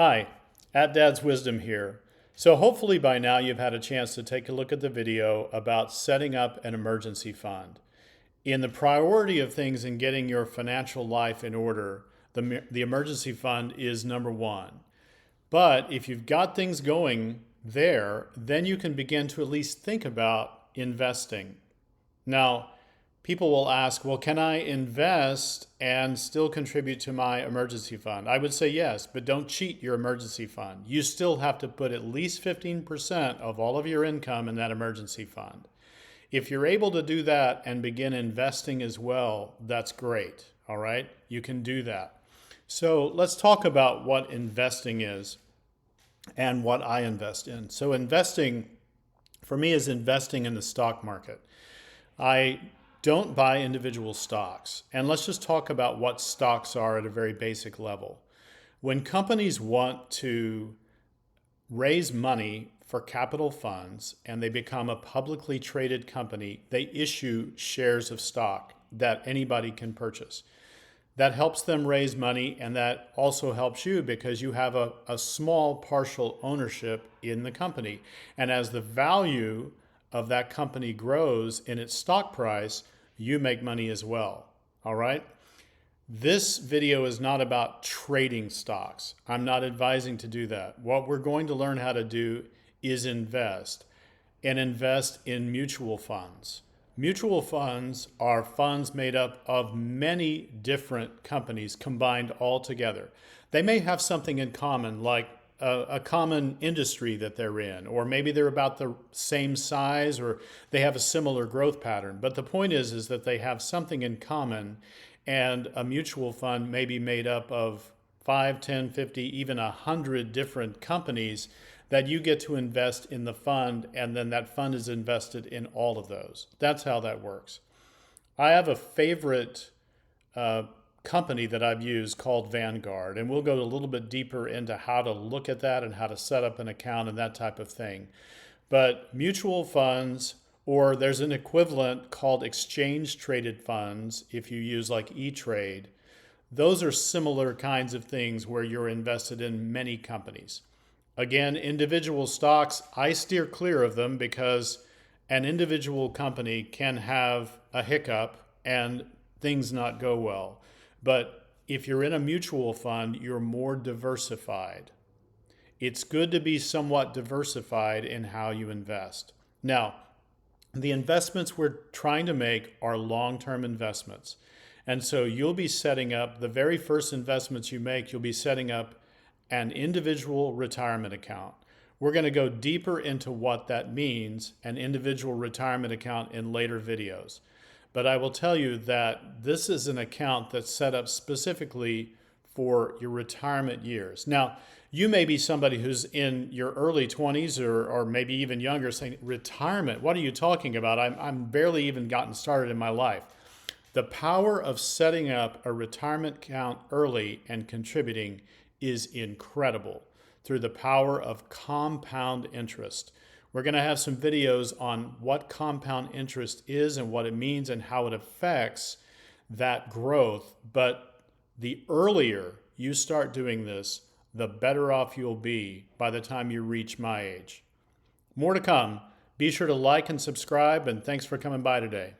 Hi, at Dad's Wisdom here. So hopefully by now you've had a chance to take a look at the video about setting up an emergency fund. In the priority of things in getting your financial life in order, the emergency fund is number one. But if you've got things going there, then you can begin to at least think about investing. Now, people will ask, well, can I invest and still contribute to my emergency fund? I would say yes, but don't cheat your emergency fund. You still have to put at least 15% of all of your income in that emergency fund. If you're able to do that and begin investing as well, that's great. All right, you can do that. So let's talk about what investing is and what I invest in. So investing for me is investing in the stock market. I don't buy individual stocks. And let's just talk about what stocks are at a very basic level. When companies want to raise money for capital funds and they become a publicly traded company, they issue shares of stock that anybody can purchase. That helps them raise money, and that also helps you because you have a small partial ownership in the company. And as the value of that company grows in its stock price, you make money as well. All right? This video is not about trading stocks. I'm not advising to do that. What we're going to learn how to do is invest, and invest in mutual funds. Mutual funds are funds made up of many different companies combined all together. They may have something in common, like a common industry that they're in, or maybe they're about the same size, or they have a similar growth pattern. But the point is that they have something in common, and a mutual fund may be made up of 5, 10, 50, even 100 different companies that you get to invest in the fund, and then that fund is invested in all of those. That's how that works. I have a favorite company that I've used called Vanguard, and we'll go a little bit deeper into how to look at that and how to set up an account and that type of thing. But mutual funds, or there's an equivalent called exchange traded funds if you use like E-Trade, those are similar kinds of things where you're invested in many companies. Again, individual stocks, I steer clear of them because an individual company can have a hiccup and things not go well. But if you're in a mutual fund, you're more diversified. It's good to be somewhat diversified in how you invest. Now, the investments we're trying to make are long-term investments. And so you'll be setting up, the very first investments you make, you'll be setting up an individual retirement account. We're going to go deeper into what that means, an individual retirement account, in later videos. But I will tell you that this is an account that's set up specifically for your retirement years. Now, you may be somebody who's in your early 20s or maybe even younger saying, retirement, what are you talking about? I'm barely even gotten started in my life. The power of setting up a retirement account early and contributing is incredible through the power of compound interest. We're going to have some videos on what compound interest is and what it means and how it affects that growth. But the earlier you start doing this, the better off you'll be by the time you reach my age. More to come. Be sure to like and subscribe, and thanks for coming by today.